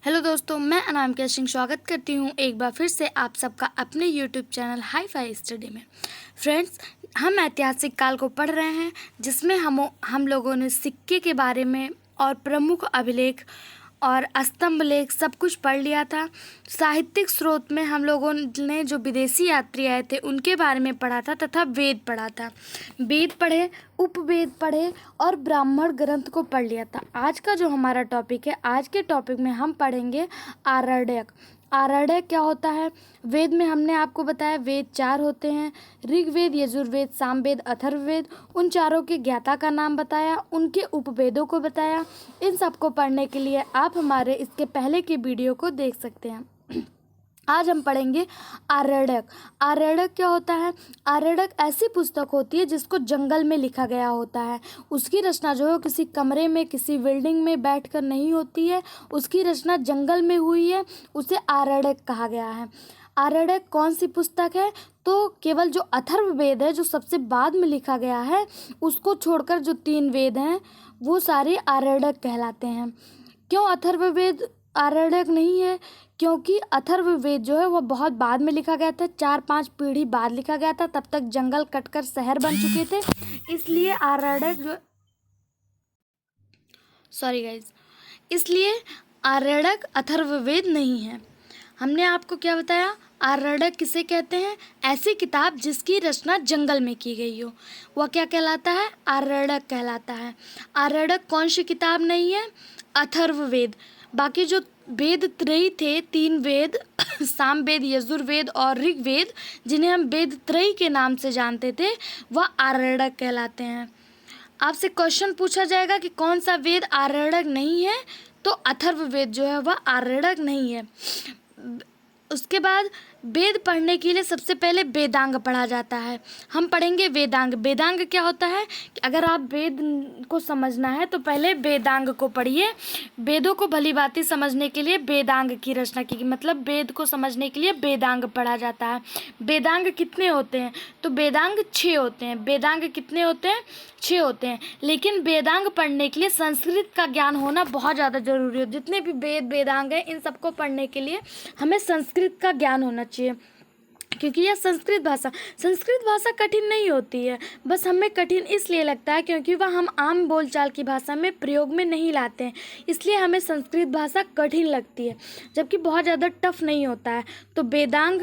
Hello दोस्तों, मैं अनामिका सिंह स्वागत करती हूँ एक बार फिर से आप सबका अपने YouTube channel hi fi study में। फ्रेंड्स, हम ऐतिहासिक काल को पढ़ रहे हैं जिसमें हम लोगों ने सिक्के के बारे में और प्रमुख अभिलेख और स्तंभ लेख सब कुछ पढ़ लिया था। साहित्यिक स्रोत में हम लोगों ने जो विदेशी यात्री आए थे उनके बारे में पढ़ा था तथा वेद पढ़ा था। वेद पढ़े, उपवेद पढ़े और ब्राह्मण ग्रंथ को पढ़ लिया था। आज का जो हमारा टॉपिक है, आज के टॉपिक में हम पढ़ेंगे आरण्यक। आरण्यक क्या होता है? वेद में हमने आपको बताया वेद 4 होते हैं, ऋग्वेद, यजुर्वेद, सामवेद, अथर्ववेद। उन चारों के ज्ञाता का नाम बताया, उनके उपवेदों को बताया। इन सबको पढ़ने के लिए आप हमारे इसके पहले के वीडियो को देख सकते हैं। आज हम पढ़ेंगे आरण्यक। आरण्यक क्या होता है? आरण्यक ऐसी पुस्तक होती है जिसको जंगल में लिखा गया होता है। उसकी रचना जो है किसी कमरे में, किसी बिल्डिंग में बैठकर नहीं होती है, उसकी रचना जंगल में हुई है, उसे आरण्यक कहा गया है। आरण्यक कौन सी पुस्तक है? तो केवल जो अथर्ववेद है, जो सबसे बाद में लिखा गया है, उसको छोड़कर जो 3 वेद हैं वो सारे आरण्यक कहलाते हैं। क्यों अथर्ववेद आरण्यक नहीं है? क्योंकि अथर्ववेद जो है वह बहुत बाद में लिखा गया था, 4-5 पीढ़ी बाद लिखा गया था। तब तक जंगल कटकर शहर बन चुके थे, इसलिए आरण्यक अथर्ववेद नहीं है। हमने आपको क्या बताया? आरण्यक किसे कहते हैं? ऐसी किताब जिसकी रचना जंगल में की गई हो, वह क्या कहलाता है? आरण्यक कहलाता है। आरण्यक कौन सी किताब नहीं है? अथर्ववेद। बाकी जो वेद त्रयी थे, 3 वेद सामवेद, यजुर्वेद और ऋग्वेद, जिन्हें हम वेद त्रयी के नाम से जानते थे, वह आरण्यक कहलाते हैं। आपसे क्वेश्चन पूछा जाएगा कि कौन सा वेद आरण्यक नहीं है, तो अथर्ववेद जो है वह आरण्यक नहीं है। उसके बाद वेद पढ़ने के लिए सबसे पहले वेदांग पढ़ा जाता है। हम पढ़ेंगे वेदांग। वेदांग क्या होता है कि अगर आप वेद को समझना है तो पहले वेदांग को पढ़िए। वेदों को भली भांति समझने के लिए वेदांग की रचना की, मतलब वेद को समझने के लिए वेदांग पढ़ा जाता है। वेदांग कितने होते हैं? तो वेदांग 6 होते हैं। वेदांग कितने होते हैं? 6 होते हैं। लेकिन वेदांग पढ़ने के लिए संस्कृत का ज्ञान होना बहुत ज़्यादा जरूरी है। जितने भी वेदांग हैं, इन सबको पढ़ने के लिए हमें संस्कृत का ज्ञान होना चाहिए, क्योंकि यह संस्कृत भाषा कठिन नहीं होती है। बस हमें कठिन इसलिए लगता है क्योंकि वह हम आम बोलचाल की भाषा में प्रयोग में नहीं लाते हैं, इसलिए हमें संस्कृत भाषा कठिन लगती है, जबकि बहुत ज़्यादा टफ नहीं होता है। तो वेदांग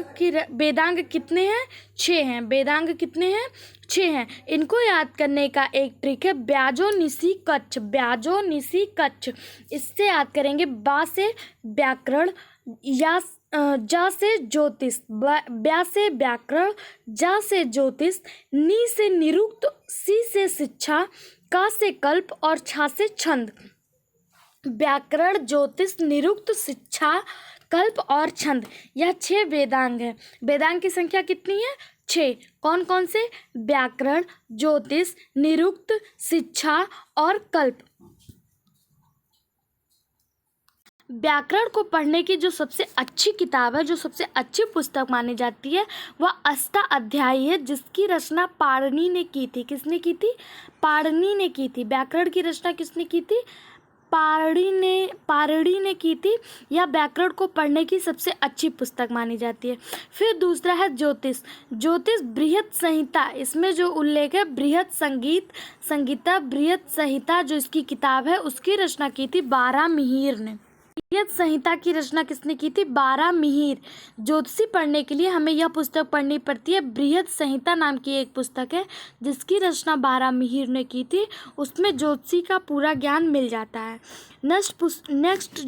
कितने हैं? 6 हैं। वेदांग कितने हैं? 6 हैं। इनको याद करने का एक ट्रिक है, ब्याजो निसी कच्छ। ब्याजो निसी कच्छ, इससे याद करेंगे। बा से व्याकरण, या जा से ज्योतिष, ब्या से व्याकरण, जा से ज्योतिष, नी से निरुक्त, सी से शिक्षा, का से कल्प और छा से छंद। व्याकरण, ज्योतिष, निरुक्त, शिक्षा, कल्प और छंद, यह 6 वेदांग हैं। वेदांग की संख्या कितनी है? 6। कौन कौन से? व्याकरण, ज्योतिष, निरुक्त, शिक्षा और कल्प। व्याकरण को पढ़ने की जो सबसे अच्छी किताब है, जो सबसे अच्छी पुस्तक मानी जाती है, वह अष्टाध्यायी है, जिसकी रचना पाणिनि ने की थी। किसने की थी? पाणिनि ने की थी। व्याकरण की रचना किसने की थी? पाणिनि ने की थी। यह व्याकरण को पढ़ने की सबसे अच्छी पुस्तक मानी जाती है। फिर दूसरा है ज्योतिष। ज्योतिष बृहत संहिता, इसमें जो उल्लेख है बृहत संहिता, बृहत संहिता जो इसकी किताब है, उसकी रचना की थी बारहमिहिर ने। बृहत संहिता की रचना किसने की थी? बारहमिहिर। ज्योतिषी पढ़ने के लिए हमें यह पुस्तक पढ़नी पड़ती है। बृहत संहिता नाम की एक पुस्तक है जिसकी रचना बारहमिहिर ने की थी। उसमें ज्योतिषी का पूरा ज्ञान मिल जाता है। नेक्स्ट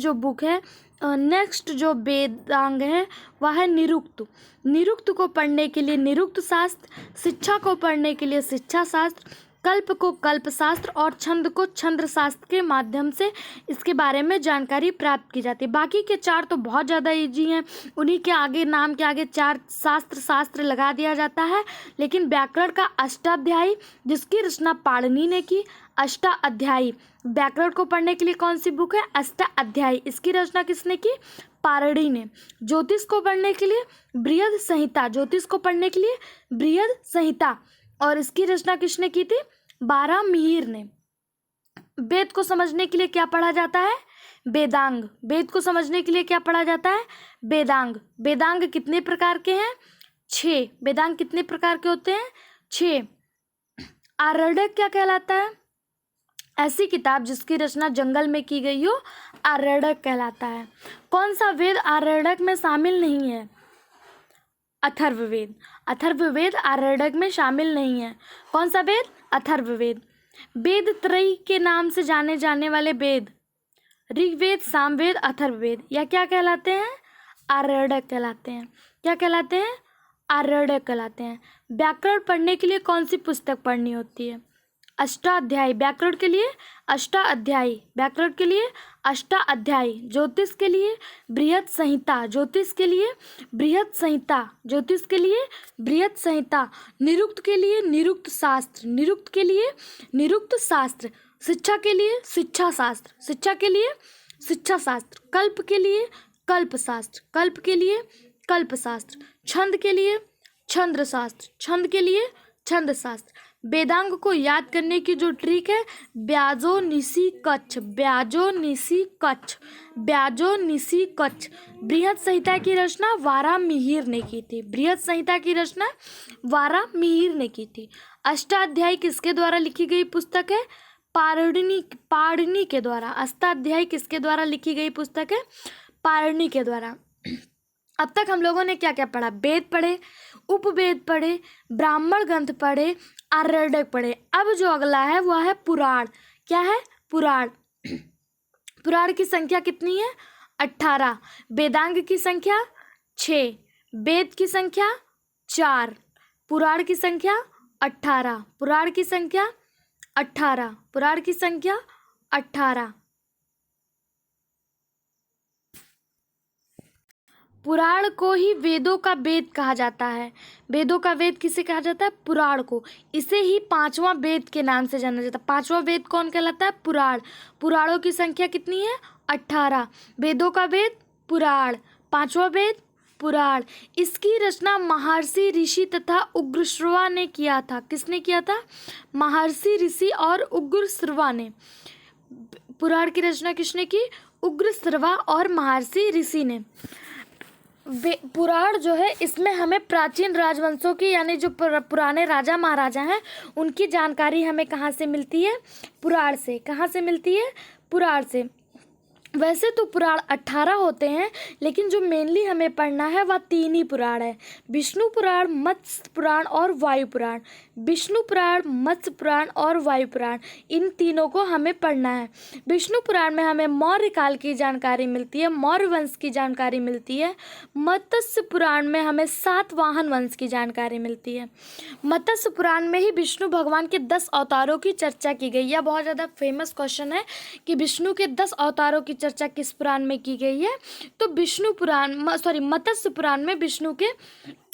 जो वेदांग है वह है निरुक्त। निरुक्त को पढ़ने के लिए निरुक्त शास्त्र, शिक्षा को पढ़ने के लिए शिक्षा शास्त्र, कल्प को कल्प शास्त्र और छंद को छंद शास्त्र के माध्यम से इसके बारे में जानकारी प्राप्त की जाती है। बाकी के 4 तो बहुत ज़्यादा इजी हैं, उन्हीं के आगे नाम के आगे 4 शास्त्र लगा दिया जाता है। लेकिन व्याकरण का अष्टाध्यायी, जिसकी रचना पाणिनि ने की, अष्टाध्यायी। व्याकरण को पढ़ने के लिए कौन सी बुक है? अष्टाध्यायी। इसकी रचना किसने की? पाणिनि ने। ज्योतिष को पढ़ने के लिए बृहद संहिता, ज्योतिष को पढ़ने के लिए बृहद संहिता, और इसकी रचना किसने की थी? बारहमिहिर ने। वेद को समझने के लिए क्या पढ़ा जाता है? वेदांग, वेद को समझने के लिए क्या पढ़ा जाता है? वेदांग। वेदांग कितने प्रकार के हैं? 6। वेदांग कितने प्रकार के होते हैं? 6। आरण्यक क्या कहलाता है? ऐसी किताब जिसकी रचना जंगल में की गई हो, आरण्यक कहलाता है। कौन सा वेद आरण्यक में शामिल नहीं है? अथर्ववेद। अथर्ववेद आरण्यक में शामिल नहीं है। कौन सा वेद? अथर्ववेद। वेद त्रयी के नाम से जाने जाने वाले वेद ऋग्वेद, सामवेद, अथर्ववेद, या क्या कहलाते हैं? आरण्यक कहलाते हैं। क्या कहलाते हैं? आरण्यक कहलाते हैं। व्याकरण पढ़ने के लिए कौन सी पुस्तक पढ़नी होती है? अष्टाध्यायी। व्याकरण के लिए अष्टाध्यायी। व्याकरण के लिए अष्टाध्यायी। ज्योतिष के लिए बृहत संहिता। ज्योतिष के लिए बृहत संहिता। ज्योतिष के लिए बृहत संहिता। निरुक्त के लिए निरुक्त शास्त्र। निरुक्त के लिए निरुक्त शास्त्र। शिक्षा के लिए शिक्षा शास्त्र। शिक्षा के लिए शिक्षा शास्त्र। कल्प के लिए कल्प शास्त्र। कल्प के लिए कल्प शास्त्र। छंद के लिए छंद शास्त्र। छंद के लिए छंद शास्त्र। वेदांग को याद करने की जो ट्रिक है, ब्याजो निसी कच्छ। ब्याजो निसी कच्छ। ब्याजो निसी कच्छ। बृहत संहिता की रचना वारामिहिर ने की थी। बृहत संहिता की रचना वारामिहिर ने की थी। अष्टाध्यायी किसके द्वारा लिखी गई पुस्तक है? पाणिनि के द्वारा। अष्टाध्यायी किसके द्वारा लिखी गई पुस्तक है? पाणिनि के द्वारा। अब तक हम लोगों ने क्या क्या पढ़ा? वेद पढ़े, उपवेद पढ़े, ब्राह्मण ग्रंथ पढ़े, आरण्यक पढ़े। अब जो अगला है वह है पुराण। क्या है? पुराण। पुराण की संख्या कितनी है? 18। वेदांग की संख्या 6। वेद की संख्या 4। पुराण की संख्या 18। पुराण की संख्या 18। पुराण की संख्या 18। पुराण को ही वेदों का वेद कहा जाता है। वेदों का वेद किसे कहा जाता है? पुराण को। इसे ही 5वां वेद के नाम से जाना जाता है। 5वां वेद कौन कहलाता है? पुराण। पुराणों की संख्या कितनी है? 18। वेदों का वेद पुराण। 5वां वेद पुराण। इसकी रचना महर्षि ऋषि तथा उग्रश्रवा ने किया था। किसने किया था? महर्षि ऋषि और उग्रश्रवा ने। पुराण की रचना किसने की? उग्रश्रवा और महर्षि ऋषि ने। पुराण जो है, इसमें हमें प्राचीन राजवंशों की, यानी जो पुराने राजा महाराजा हैं, उनकी जानकारी हमें कहाँ से मिलती है? पुराण से। कहाँ से मिलती है? पुराण से। वैसे तो पुराण 18 होते हैं, लेकिन जो मेनली हमें पढ़ना है वह 3 ही पुराण है। विष्णु पुराण, मत्स्य पुराण और वायु पुराण। विष्णु पुराण, मत्स्य पुराण और वायु पुराण, इन तीनों को हमें पढ़ना है। विष्णु पुराण में हमें मौर्य काल की जानकारी मिलती है, मौर्य वंश की जानकारी मिलती है। मत्स्य पुराण में हमें सातवाहन वंश की जानकारी मिलती है। मत्स्य पुराण में ही विष्णु भगवान के 10 अवतारों की चर्चा की गई। यह बहुत ज़्यादा फेमस क्वेश्चन है कि विष्णु के 10 अवतारों की चर्चा किस पुराण में की गई है? तो विष्णु पुराण, मत्स्य पुराण में विष्णु के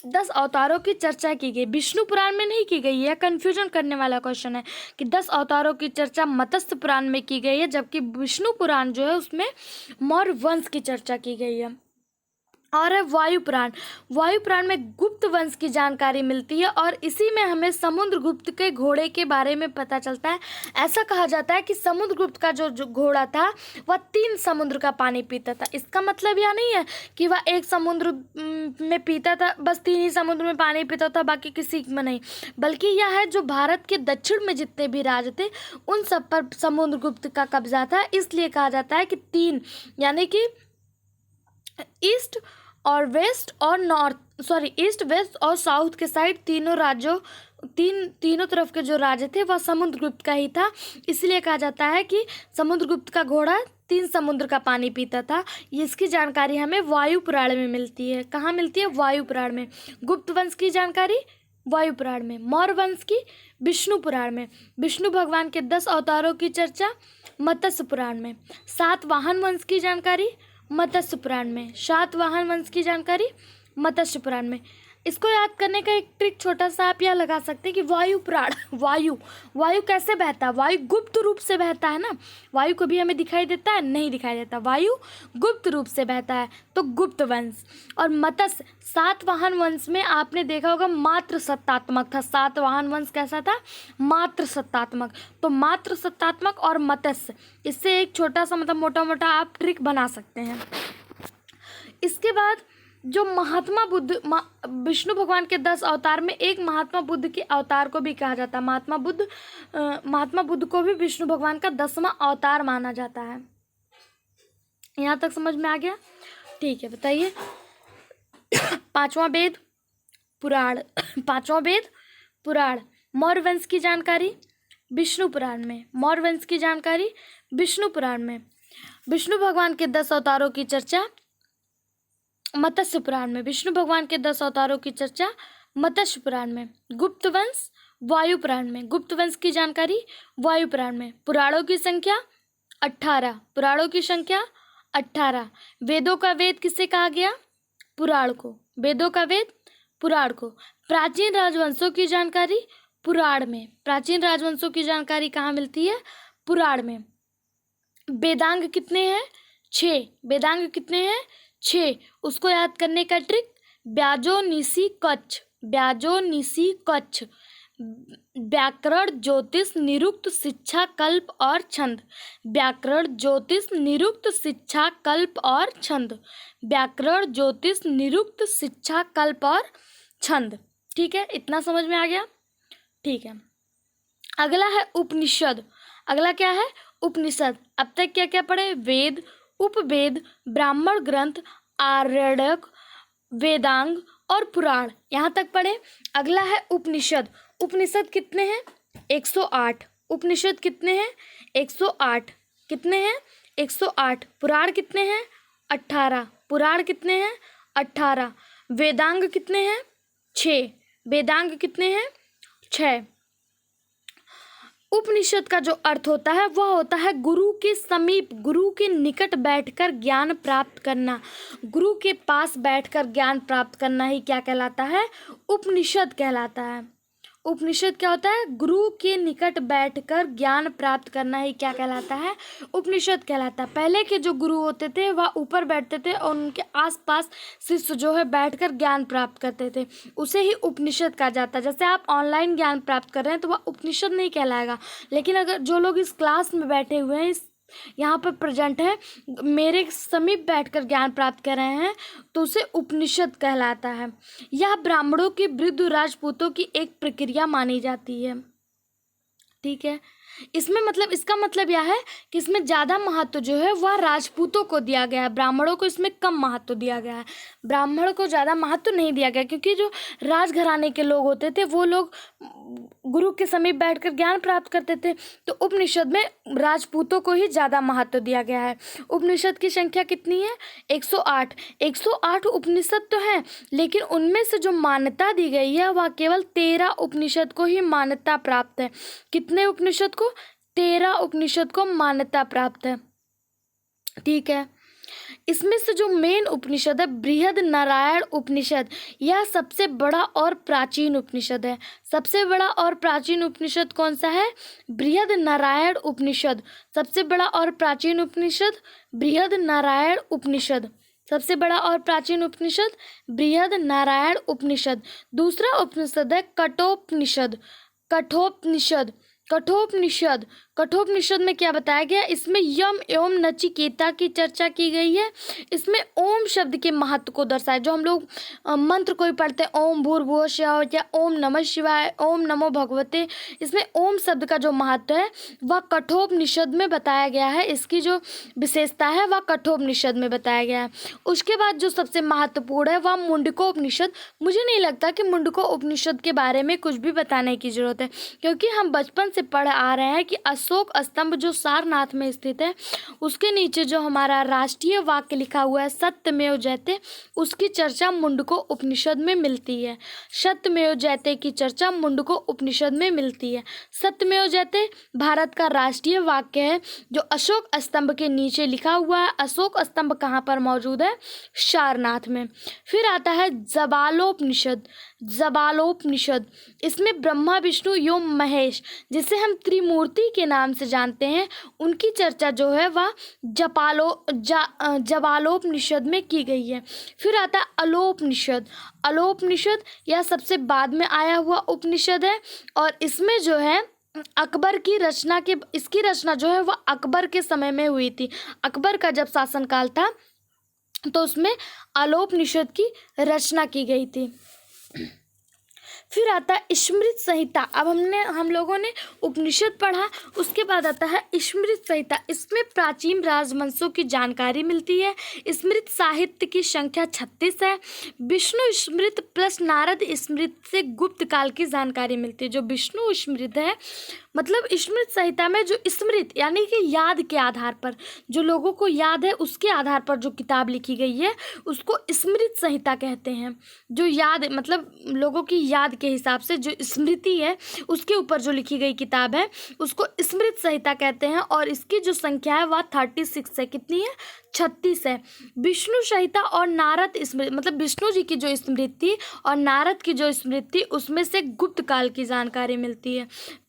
10 अवतारों की चर्चा की गई। विष्णु पुराण में नहीं की गई है। कंफ्यूजन करने वाला क्वेश्चन है कि 10 अवतारों की चर्चा मत्स्य पुराण में की गई है, जबकि विष्णु पुराण जो है उसमें मौर्य वंश की चर्चा की गई है। और है वायु पुराण। वायु पुराण में गुप्त वंश की जानकारी मिलती है और इसी में हमें समुद्रगुप्त के घोड़े के बारे में पता चलता है। ऐसा कहा जाता है कि समुद्रगुप्त का जो घोड़ा था वह 3 समुद्र का पानी पीता था। इसका मतलब यह नहीं है कि वह एक समुद्र में पीता था, बस 3 ही समुद्र में पानी पीता था, बाकी किसी में नहीं, बल्कि यह है जो भारत के दक्षिण में जितने भी राज्य थे उन सब पर समुद्रगुप्त का कब्जा था। इसलिए कहा जाता है कि 3, यानी कि ईस्ट और वेस्ट और ईस्ट वेस्ट और साउथ के साइड तीनों तरफ के जो राज्य थे वह समुद्रगुप्त का ही था। इसलिए कहा जाता है कि समुद्रगुप्त का घोड़ा 3 समुद्र का पानी पीता था। इसकी जानकारी हमें वायु पुराण में मिलती है। कहाँ मिलती है? वायु पुराण में। गुप्त वंश की जानकारी वायु पुराण में। मौर्य वंश की विष्णु पुराण में। विष्णु भगवान के 10 अवतारों की चर्चा मत्स्य पुराण में। सातवाहन वंश की जानकारी मत्स्य पुराण में। सातवाहन वंश की जानकारी मत्स्य पुराण में। इसको याद करने का एक ट्रिक छोटा सा आप यह लगा सकते हैं कि वायु पुराण वायु कैसे बहता है? वायु गुप्त रूप से बहता है ना। वायु कभी हमें दिखाई देता है? नहीं दिखाई देता। वायु गुप्त रूप से बहता है, तो गुप्त वंश। और मत्स्य, सातवाहन वंश में आपने देखा होगा मात्र सत्तात्मक था। सातवाहन वंश कैसा था? मात्र सत्तात्मक। तो मात्र सत्तात्मक और मत्स्य, इससे एक छोटा सा मतलब मोटा मोटा आप ट्रिक बना सकते हैं। इसके बाद जो महात्मा बुद्ध, विष्णु भगवान के 10 अवतार में एक महात्मा बुद्ध के अवतार को भी कहा जाता है। महात्मा बुद्ध को भी विष्णु भगवान का 10वां अवतार माना जाता है। यहाँ तक समझ में आ गया? ठीक है, बताइए। पांचवा वेद पुराण। पांचवा वेद पुराण। मौर्य वंश की जानकारी विष्णु पुराण में। मौर्य वंश की जानकारी विष्णु पुराण में। विष्णु भगवान के 10 अवतारों की चर्चा मत्स्य पुराण में। विष्णु भगवान के 10 अवतारों की चर्चा मत्स्य पुराण में। गुप्त वंश वायु पुराण में। गुप्त वंश की जानकारी वायु पुराण में। पुराणों की संख्या 18। पुराणों की संख्या 18। वेदों का वेद किसे कहा गया? पुराण को। वेदों का वेद पुराण को। प्राचीन राजवंशों की जानकारी पुराण में। प्राचीन राजवंशों की जानकारी कहाँ मिलती है? पुराण में। वेदांग कितने हैं? 6। वेदांग कितने हैं? 6। उसको याद करने का ट्रिक ब्याजो निसी कच्छ। ब्याजो निसी कच्छ। व्याकरण, ज्योतिष, निरुक्त, शिक्षा, कल्प और छंद। व्याकरण, ज्योतिष, निरुक्त, शिक्षा, कल्प और छंद। व्याकरण, ज्योतिष, निरुक्त, शिक्षा, कल्प और छंद। ठीक है, इतना समझ में आ गया? ठीक है, अगला है उपनिषद। अगला क्या है? उपनिषद। अब तक क्या क्या पढ़े? वेद, उपवेद, ब्राह्मण ग्रंथ, आरण्यक, वेदांग और पुराण, यहाँ तक पढ़े। अगला है उपनिषद। उपनिषद कितने हैं? 108। उपनिषद कितने हैं? 108। कितने हैं? 108। पुराण कितने हैं? 18। पुराण कितने हैं? 18। वेदांग कितने हैं? 6। वेदांग कितने हैं? 6। उपनिषद का जो अर्थ होता है वह होता है गुरु के समीप, गुरु के निकट बैठकर ज्ञान प्राप्त करना। गुरु के पास बैठकर ज्ञान प्राप्त करना ही क्या कहलाता है? उपनिषद कहलाता है। उपनिषद क्या होता है? गुरु के निकट बैठकर ज्ञान प्राप्त करना ही क्या कहलाता है? उपनिषद कहलाता है। पहले के जो गुरु होते थे वह ऊपर बैठते थे और उनके आसपास शिष्य जो है बैठकर ज्ञान प्राप्त करते थे, उसे ही उपनिषद कहा जाता है। जैसे आप ऑनलाइन ज्ञान प्राप्त कर रहे हैं तो वह उपनिषद नहीं कहलाएगा, लेकिन अगर जो लोग इस क्लास में बैठे हुए हैं, यहाँ पर प्रेजेंट है, मेरे समीप बैठकर ज्ञान प्राप्त कर रहे हैं, तो उसे उपनिषद कहलाता है। यह ब्राह्मणों की, वृद्ध राजपूतों की एक प्रक्रिया मानी जाती है। ठीक है, इसमें मतलब इसका मतलब यह है कि इसमें ज़्यादा महत्व जो है वह राजपूतों को दिया गया है, ब्राह्मणों को इसमें कम महत्व दिया गया है। ब्राह्मण को ज़्यादा महत्व नहीं दिया गया, क्योंकि जो राजघराने के लोग होते थे वो लोग गुरु के समीप बैठकर ज्ञान प्राप्त करते थे, तो उपनिषद में राजपूतों को ही ज़्यादा महत्व दिया गया है। उपनिषद की संख्या कितनी है? 108। 108 उपनिषद तो हैं, लेकिन उनमें से जो मान्यता दी गई है वह केवल 13 उपनिषद को ही मान्यता प्राप्त है। कितने उपनिषद को? 13 उपनिषद को मान्यता प्राप्त है। ठीक है, इसमें से जो मेन उपनिषद है बृहद नारायण उपनिषद, यह सबसे बड़ा और प्राचीन उपनिषद है। सबसे बड़ा और प्राचीन उपनिषद कौन सा है? बृहद नारायण उपनिषद। सबसे बड़ा और प्राचीन उपनिषद बृहद नारायण उपनिषद। सबसे बड़ा और प्राचीन उपनिषद बृहद नारायण उपनिषद। दूसरा उपनिषद है कठोपनिषद। कठोपनिषद। कठोपनिषद। कठोपनिषद में क्या बताया गया? इसमें यम एवं नचिकेता की चर्चा की गई है। इसमें ओम शब्द के महत्व को दर्शाया। जो हम लोग मंत्र कोई पढ़ते हैं, ओम भूर्भुवः स्वः या ओम नमः शिवाय, ओम नमो भगवते, इसमें ओम शब्द का जो महत्व है वह कठोपनिषद में बताया गया है। इसकी जो विशेषता है वह कठोपनिषद में बताया गया है। उसके बाद जो सबसे महत्वपूर्ण है वह मुंडकोपनिषद। मुझे नहीं लगता कि मुंडकोपनिषद के बारे में कुछ भी बताने की जरूरत है, क्योंकि हम बचपन से पढ़ आ रहे हैं कि अशोक स्तंभ जो सारनाथ में स्थित है, उसके नीचे जो हमारा राष्ट्रीय वाक्य लिखा हुआ है सत्यमेव जयते, उसकी चर्चा मुंडको उपनिषद में मिलती है। सत्यमेव जयते की चर्चा मुंडको उपनिषद में मिलती है। सत्यमेव जयते भारत का राष्ट्रीय वाक्य है जो अशोक स्तंभ के नीचे लिखा हुआ है। अशोक स्तंभ कहाँ पर मौजूद है? सारनाथ में। फिर आता है जबालोपनिषद। जबालोपनिषद, इसमें ब्रह्मा विष्णु एवं महेश, जिसे हम त्रिमूर्ति के नाम से जानते हैं, उनकी चर्चा जो है वह जबालोपनिषद में की गई है। फिर आता है अलोपनिषद। अलोपनिषद यह सबसे बाद में आया हुआ उपनिषद है और इसमें जो है अकबर की रचना के इसकी रचना जो है वह अकबर के समय में हुई थी। अकबर का जब शासनकाल था तो उसमें अलोपनिषद की रचना की गई थी। फिर आता है स्मृत संहिता। अब हम लोगों ने उपनिषद पढ़ा, उसके बाद आता है स्मृत संहिता। इसमें प्राचीन राजवंशों की जानकारी मिलती है। स्मृत साहित्य की संख्या 36 है। विष्णु स्मृत प्लस नारद स्मृत से गुप्त काल की जानकारी मिलती है। जो विष्णु स्मृत है, मतलब स्मृत संहिता में जो स्मृत यानी कि याद के आधार पर, जो लोगों को याद है उसके आधार पर जो किताब लिखी गई है उसको स्मृत संहिता कहते हैं। जो याद मतलब लोगों की याद के हिसाब से जो स्मृति है उसके ऊपर जो लिखी गई किताब है उसको स्मृत संहिता कहते हैं और इसकी जो संख्या है वह 36 है। कितनी है? 36 है। विष्णु संहिता और नारद स्मृति, मतलब विष्णु जी की जो स्मृति थी और नारद की जो स्मृति, उसमें से गुप्त काल की जानकारी मिलती है।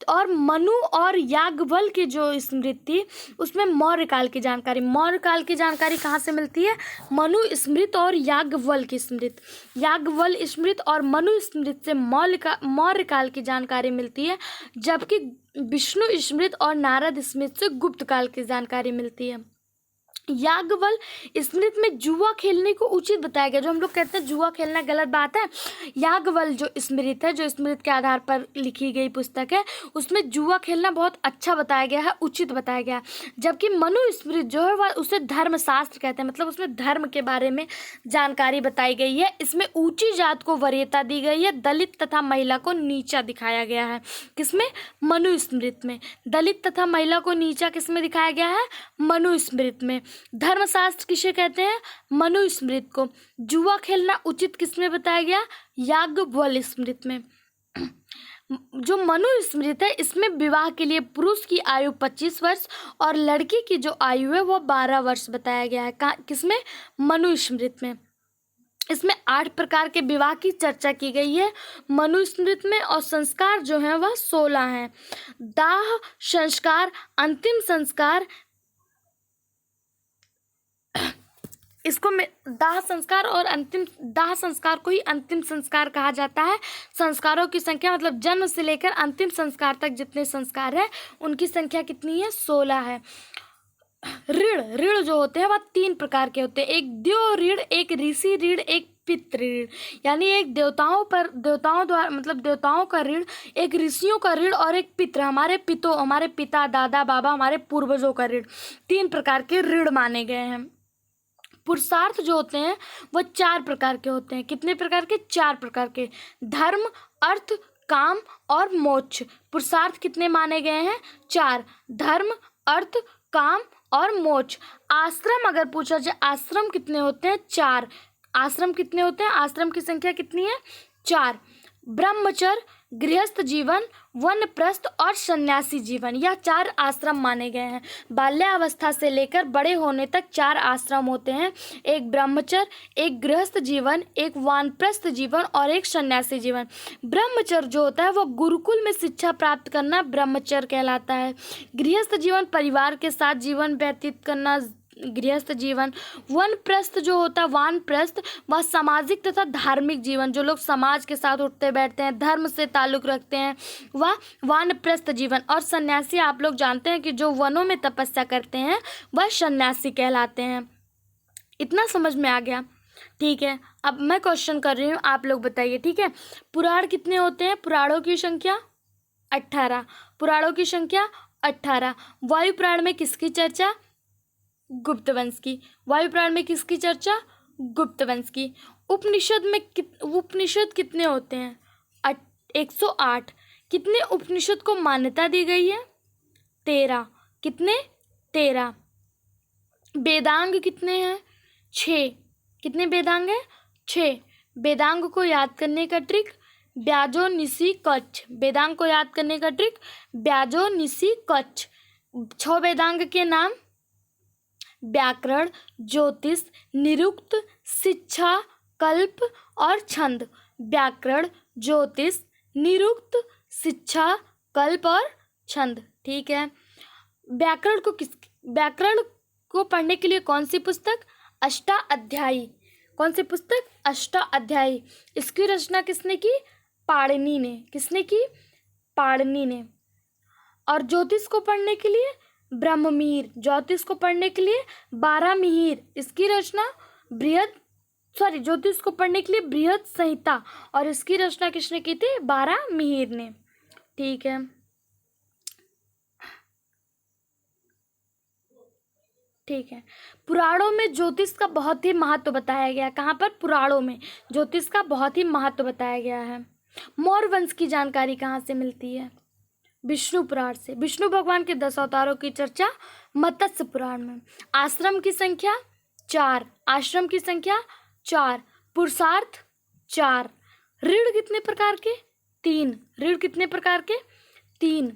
और मनु और याज्ञवल्क्य की जो स्मृति थी उसमें मौर्य काल की जानकारी। मौर्य काल की जानकारी कहाँ से मिलती है? मनु स्मृत और याज्ञवल्क्य स्मृत। याज्ञवल्क्य स्मृत और मनु स्मृत से मौर्य काल की जानकारी मिलती है, जबकि विष्णु स्मृत और नारद स्मृत से गुप्त काल की जानकारी मिलती है। याज्ञवल्क्य स्मृत में जुआ खेलने को उचित बताया गया। जो हम लोग कहते हैं जुआ खेलना गलत बात है, याज्ञवल्क्य जो स्मृत है, जो स्मृत के आधार पर लिखी गई पुस्तक है, उसमें जुआ खेलना बहुत अच्छा बताया गया है, उचित बताया गया। जबकि मनु स्मृत जो है वह उसे धर्मशास्त्र कहते हैं, मतलब उसमें धर्म के बारे में जानकारी बताई गई है। इसमें ऊंची जात को वरीयता दी गई है, दलित तथा महिला को नीचा दिखाया गया है। किसमें? मनु स्मृत में। दलित तथा महिला को नीचा किसमें दिखाया गया है? मनु स्मृत में। धर्मशास्त्र किसे कहते हैं? मनु स्मृत को। जुआ खेलना उचित किसमें बताया गया? याज्ञवल्क्य स्मृत में। जो मनु स्मृत है इसमें विवाह के लिए पुरुष की आयु 25 वर्ष और लड़की की जो आयु है वो 12 वर्ष बताया गया है। किसमें? मनु स्मृत में। इसमें 8 प्रकार के विवाह की चर्चा की गई है मनु स्मृत में और संस्कार जो है वह 16 हैं। दाह संस्कार, अंतिम संस्कार, इसको दाह संस्कार और दाह संस्कार को ही अंतिम संस्कार कहा जाता है। संस्कारों की संख्या मतलब जन्म से लेकर अंतिम संस्कार तक जितने संस्कार है उनकी संख्या कितनी है? 16 है। ऋण जो होते हैं वह 3 प्रकार के होते हैं। एक देव ऋण, एक ऋषि ऋण, एक पितृ ऋण। यानी एक देवताओं द्वारा मतलब देवताओं का ऋण, एक ऋषियों का ऋण और एक पितृ, हमारे पिता, दादा, बाबा, हमारे पूर्वजों का ऋण। 3 प्रकार के ऋण माने गए हैं। पुरुषार्थ जो होते हैं वो 4 प्रकार के होते हैं। कितने प्रकार के? 4 प्रकार के। धर्म, अर्थ, काम और मोक्ष। पुरुषार्थ कितने माने गए हैं? 4। धर्म, अर्थ, काम और मोक्ष। आश्रम अगर पूछा जाए, आश्रम कितने होते हैं? 4। आश्रम कितने होते हैं? आश्रम की संख्या कितनी है? 4। ब्रह्मचर्य, गृहस्थ जीवन, वानप्रस्थ और सन्यासी जीवन, यह 4 आश्रम माने गए हैं। बाल्यावस्था से लेकर बड़े होने तक 4 आश्रम होते हैं। एक ब्रह्मचर्य, एक गृहस्थ जीवन, एक वानप्रस्थ जीवन और एक सन्यासी जीवन। ब्रह्मचर्य जो होता है वो गुरुकुल में शिक्षा प्राप्त करना ब्रह्मचर्य कहलाता है। गृहस्थ जीवन परिवार के साथ जीवन व्यतीत करना गृहस्थ जीवन। वानप्रस्थ जो होता है, वानप्रस्थ वह सामाजिक तथा धार्मिक जीवन, जो लोग समाज के साथ उठते बैठते हैं, धर्म से ताल्लुक़ रखते हैं, वह वानप्रस्थ जीवन। और सन्यासी आप लोग जानते हैं कि जो वनों में तपस्या करते हैं वह सन्यासी कहलाते हैं। इतना समझ में आ गया? ठीक है, अब मैं क्वेश्चन कर रही हूँ, आप लोग बताइए। ठीक है, पुराण कितने होते हैं? पुराणों की संख्या 18। पुराणों की संख्या 18। वायु पुराण में किसकी चर्चा? गुप्त वंश की। वायु पुराण में किसकी चर्चा? गुप्त वंश की। उपनिषद कितने होते हैं? 108। कितने उपनिषद को मान्यता दी गई है? 13। कितने? 13। वेदांग कितने हैं? 6। कितने वेदांग हैं? 6। वेदांग को याद करने का ट्रिक ब्याजो निसी कच्छ। वेदांग को याद करने का ट्रिक ब्याजो निसी कच्छ। 6 वेदांग के नाम व्याकरण, ज्योतिष, निरुक्त, शिक्षा, कल्प और छंद। व्याकरण, ज्योतिष, निरुक्त, शिक्षा, कल्प और छंद। ठीक है। व्याकरण को पढ़ने के लिए कौन सी पुस्तक? अष्टाध्यायी। कौन सी पुस्तक? अष्टाध्यायी। इसकी रचना किसने की? पाणिनि ने। किसने की? पाणिनि ने। और ज्योतिष को पढ़ने के लिए ब्रह्ममीर। ज्योतिष को पढ़ने के लिए बारहमिहिर। इसकी रचना ज्योतिष को पढ़ने के लिए बृहद संहिता, और इसकी रचना किसने की थी? बारहमिहिर ने। ठीक है। ठीक है। पुराणों में ज्योतिष का बहुत ही महत्व बताया गया। कहाँ पर? पुराणों में ज्योतिष का बहुत ही महत्व बताया गया है। मौर्य वंश की जानकारी कहाँ से मिलती है? विष्णु पुराण से। विष्णु भगवान के 10 अवतारों की चर्चा मत्स्य पुराण में। आश्रम की संख्या 4। आश्रम की संख्या 4। पुरुषार्थ 4। ऋण कितने प्रकार के? 3। ऋण कितने प्रकार के? 3।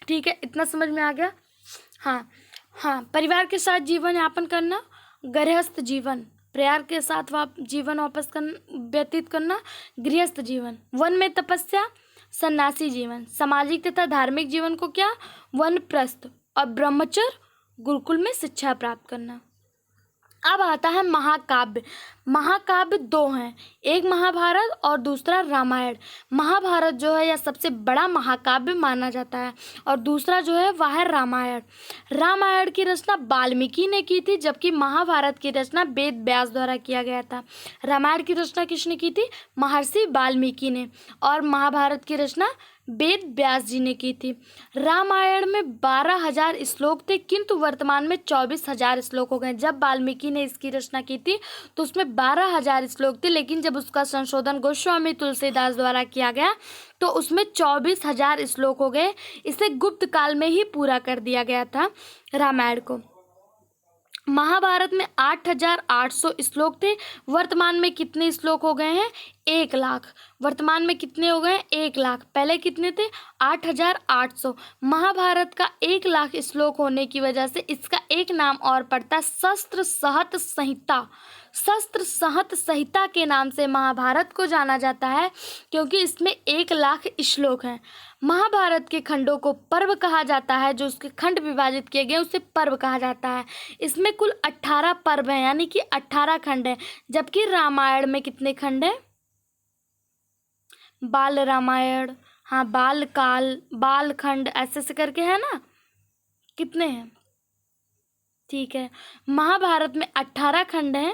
ठीक है, इतना समझ में आ गया। हाँ, परिवार के साथ जीवन यापन करना, गृहस्थ जीवन। परिवार के साथ जीवन व्यतीत करना, गृहस्थ जीवन। वन में तपस्या, सन्यासी जीवन। सामाजिक तथा धार्मिक जीवन को क्या? वानप्रस्थ। और ब्रह्मचर्य, गुरुकुल में शिक्षा प्राप्त करना। अब आता है महाकाव्य। महाकाव्य 2 हैं, एक महाभारत और दूसरा रामायण। महाभारत जो है यह सबसे बड़ा महाकाव्य माना जाता है, और दूसरा जो है वह है रामायण। रामायण की रचना वाल्मीकि ने की थी, जबकि महाभारत की रचना वेद व्यास द्वारा किया गया था। रामायण की रचना किसने की थी? महर्षि वाल्मीकि ने। और महाभारत की रचना वेद व्यास जी ने की थी। रामायण में 12,000 श्लोक थे, किंतु वर्तमान में 24,000 श्लोक हो गए। जब वाल्मीकि ने इसकी रचना की थी तो उसमें 12,000 श्लोक थे, लेकिन जब उसका संशोधन गोस्वामी तुलसीदास द्वारा किया गया तो उसमें 24,000 श्लोक हो गए। इसे गुप्त काल में ही पूरा कर दिया गया था रामायण को। महाभारत में 8,800 श्लोक थे। वर्तमान में कितने श्लोक हो गए हैं? 1 लाख। वर्तमान में कितने हो गए हैं? 1 लाख। पहले कितने थे? 8,800। महाभारत का 1 लाख श्लोक होने की वजह से इसका एक नाम और पड़ता है शस्त्र सहत संहिता। शस्त्र सहत संहिता के नाम से महाभारत को जाना जाता है, क्योंकि इसमें 1 लाख श्लोक हैं। महाभारत के खंडों को पर्व कहा जाता है। जो उसके खंड विभाजित किए गए उसे पर्व कहा जाता है। इसमें कुल 18 पर्व हैं, यानी कि 18 खंड हैं। जबकि रामायण में कितने खंड हैं? बाल रामायण, हाँ, बाल काल, बाल खंड, ऐसे करके है ना। कितने हैं? ठीक है। महाभारत में 18 खंड हैं,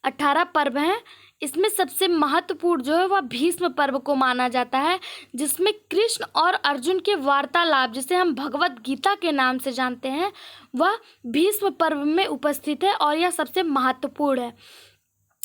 18 पर्व हैं। इसमें सबसे महत्वपूर्ण जो है वह भीष्म पर्व को माना जाता है, जिसमें कृष्ण और अर्जुन के वार्तालाप, जिसे हम भगवत गीता के नाम से जानते हैं, वह भीष्म पर्व में उपस्थित है। और यह सबसे महत्वपूर्ण है,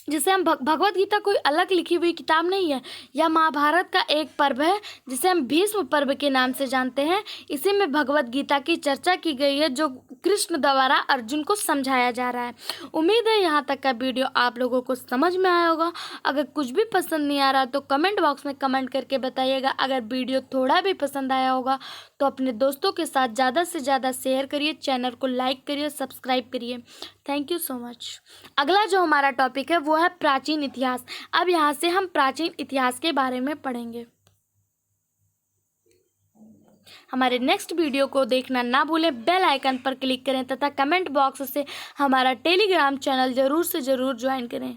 जिसे हम भगवत गीता कोई अलग लिखी हुई किताब नहीं है। यह महाभारत का एक पर्व है जिसे हम भीष्म पर्व के नाम से जानते हैं। इसी में भगवत गीता की चर्चा की गई है, जो कृष्ण द्वारा अर्जुन को समझाया जा रहा है। उम्मीद है यहाँ तक का वीडियो आप लोगों को समझ में आया होगा। अगर कुछ भी पसंद नहीं आ रहा तो कमेंट बॉक्स में कमेंट करके बताइएगा। अगर वीडियो थोड़ा भी पसंद आया होगा तो अपने दोस्तों के साथ ज़्यादा से ज़्यादा शेयर करिए, चैनल को लाइक करिए, सब्सक्राइब करिए। Thank you so much. अगला जो हमारा टॉपिक है वो है प्राचीन इतिहास। अब यहाँ से हम प्राचीन इतिहास के बारे में पढ़ेंगे। हमारे नेक्स्ट वीडियो को देखना ना भूलें, बेल आइकन पर क्लिक करें तथा कमेंट बॉक्स से हमारा टेलीग्राम चैनल ज़रूर से ज़रूर ज्वाइन करें।